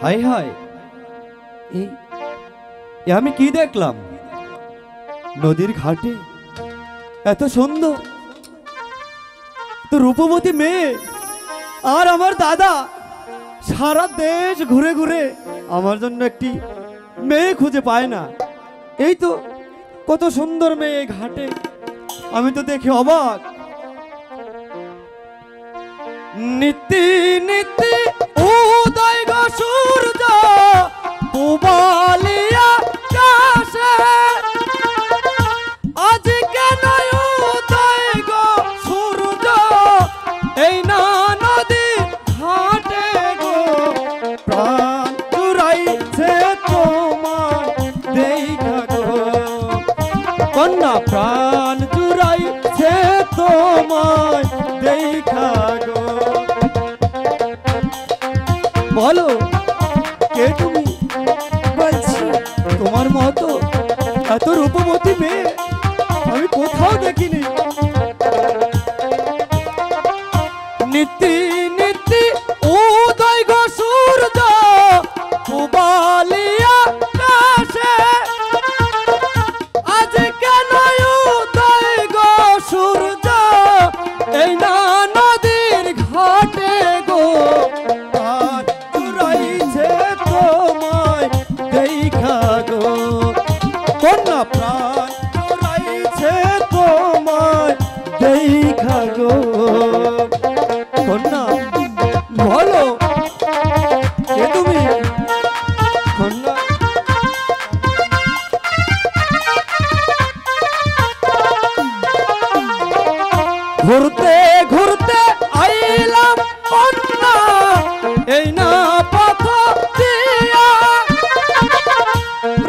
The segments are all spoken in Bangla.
হায় হায়, এই আমি কি দেখলাম? নদীর ঘাটে এত সুন্দর তো রূপবতী মেয়ে, আর আমার দাদা সারা দেশ ঘুরে ঘুরে আমার জন্য একটি মেয়ে খুঁজে পায় না। এই তো কত সুন্দর মেয়ে ঘাটে, আমি তো দেখে অবাক। নীতি নীতি উদয় গো সূর্য পুবালিয়া কাশে, আজ কেন উদয় গো সূর্য এই না নদী ঘাটে গো, প্রাণ চুরাইছে তোমার দেখা গো, কন্যা প্রাণ চুরাইছে তোমায় দেখা গো। বলো কে তুমি? বলছি তোমার মতো এত রূপবতী মেয়ে আমি কোথাও দেখিনি। নীতি নীতি উদয় গো সূর্য পুবালিয়া কাশে, আজ কেন উদয় গো সূর্য এই না নদীর ঘাটে গো, আর চুরাইছে তোমায় দেখা গো, কন্যা প্রাণ চুরাইছে তোমায় দেখা গো। কন্যা বলো কে তুমি? কন্যা ঘুরতে ঘুরতে আইলাম কন্যা এই না পথ দিয়া,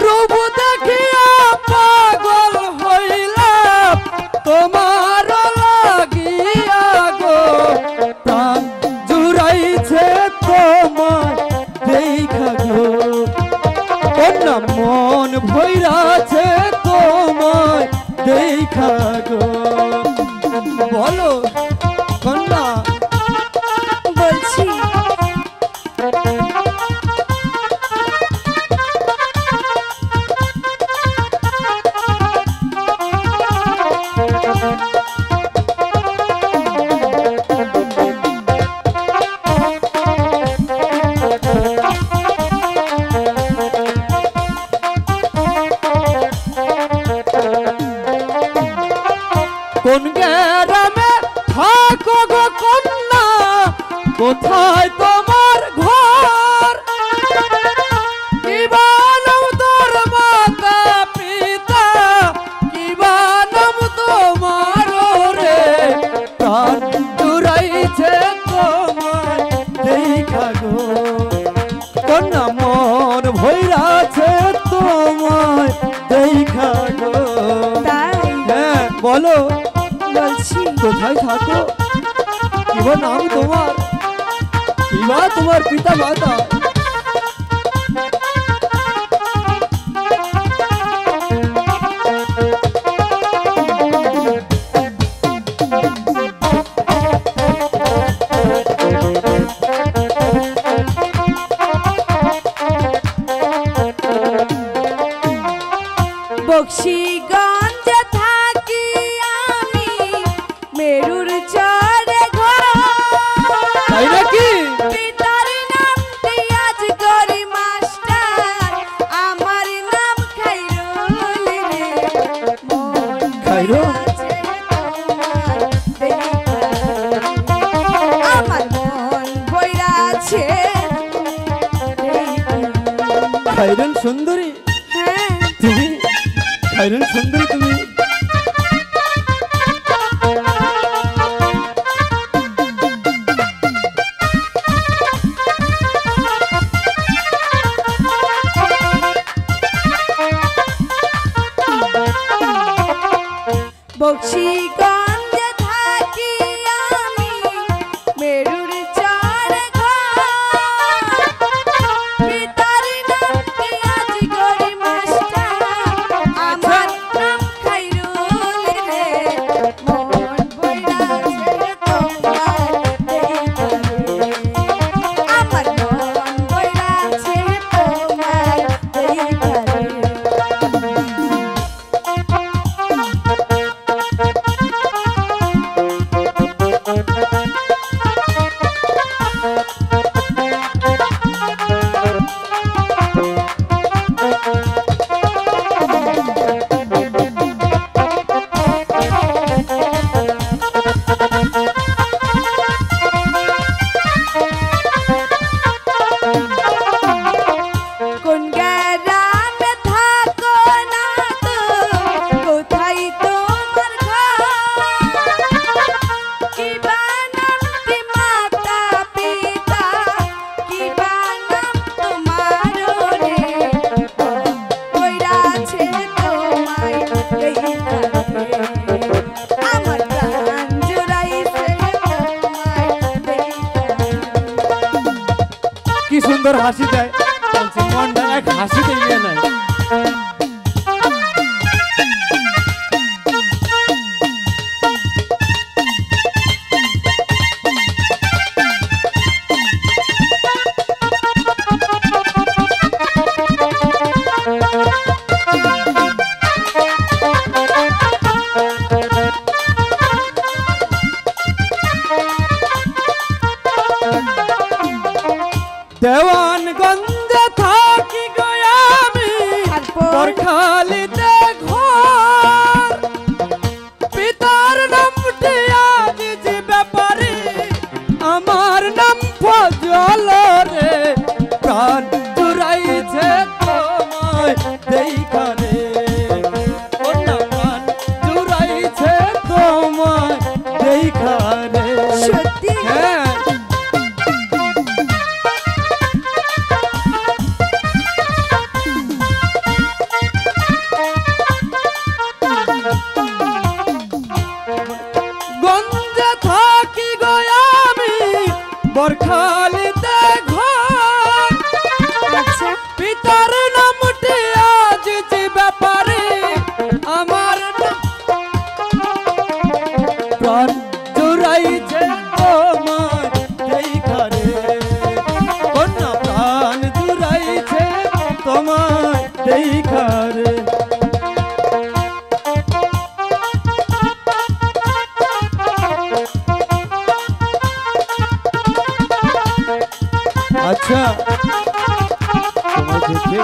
রূপ দেখিয়া পাগল হইলাম তোমার লাগিয়া গো, প্রাণ জুড়াইছে তোমার দেখা গো, কন্যা মন ভৈরাছে তোমায় দেখা গো। বলো কন্যা। বলছি কোন গ্রামে থাকো গো কন্যা, কোথায় তোমার ঘর, কি বানাম তোর মাতা পিতা, কি বানাম তোমার রে, প্রাণ চুরাইছে তোমার দেখা গো, কন্যা মন ভৈরাছে তোমায় দেখা গো। তাই হ্যাঁ বলো বলছি কোথায় থাকো, কিবা নাম তোমার, কিবা তোমার পিতা মাতা? বক্সিগঞ্জে থাকি আমি, মেরুর চরে ঘর, তাই নাকি? পিতার নামটি আজ করি মাস্টার, আমার নাম খাইরুল রে, মন খাইরুল? আছে তোমার দেখা, আমার মন বইরা আছে দেখা। খাইরুল সুন্দরী হ্যাঁ তুমি, খাইরুল সুন্দরী তুমি। বক্সিগঞ্জে থাকি আমি, মেরুর চরে ঘর, পিতার নামটি আজ করি মাস্টার, আমার নাম খাইরুল সুন্দর হাসি দেয়, বলছি মনটা এক হাসিতে নিয়ে নেয়। দেওয়ানগঞ্জে থাকি গো আমি, বরখালিতে ঘর। পিতার নামটি আজিজি ব্যাপারী, আমার নাম ফজল রে। প্রাণ জুড়াইছে তোমায় দেখা রে, ওর না প্রাণ জুড়াইছে তোমায় দেখা রে। সত্যি? হ্যাঁ। গঞ্জে থাকি গো আমি, বরখালিতে ঘর। আচ্ছা, পিতার নামটি আজ যে ব্যাপারে, আমার প্রাণ জুড়াইছে তোমায় দেখা রে, কন্যা প্রাণ জুড়াইছে তোমায় দেখা রে। আচ্ছা, তোমায় দেখে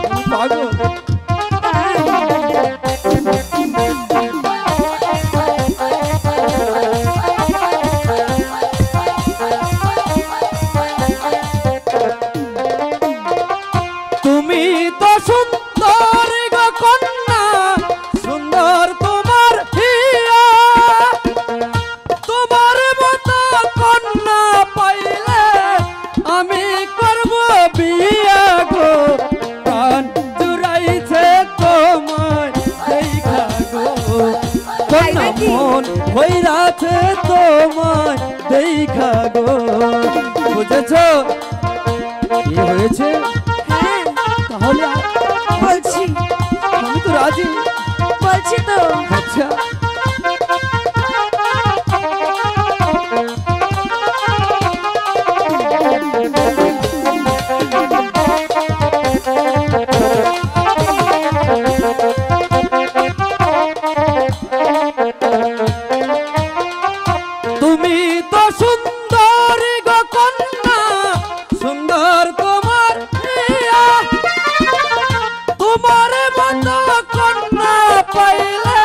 আমি পাগল। তুমি তো সুন্দর গো কন্যা, সুন্দর তোমার হিয়া। তোমার মতো কন্যা পাইলে আমি করব বিয়া গো। প্রাণ জুড়াইছে তোমায় দেখা গো, কন্যা মন হইরাছে তোমায় দেখা গো। বুঝেছো কি হয়েছে? হ্যাঁ তাহলে বলছি, আমি তো রাজি। বলছি তো। আচ্ছা, তুমি তো সুন্দর গো কন্যা, সুন্দর তোমার হিয়া। তোমার মতো কন্যা পাইলে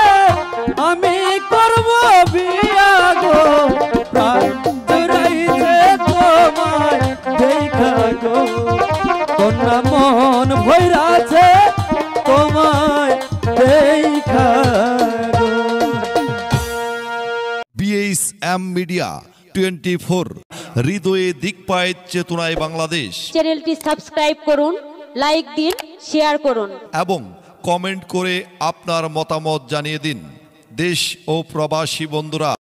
আমি করব বিয়া গো। প্রাণ জুড়াইছে তোমায় দেখা গো, কন্যা মন ভৈরাছে তোমায় দেখা গো। BHM মিডিয়া 24, হৃদয়ে দিকপায় চেতনায় বাংলাদেশ। চ্যানেলটি সাবস্ক্রাইব করুন, লাইক দিন, শেয়ার করুন এবং কমেন্ট করে আপনার মতামত জানিয়ে দিন। দেশ ও প্রবাসী বন্ধুরা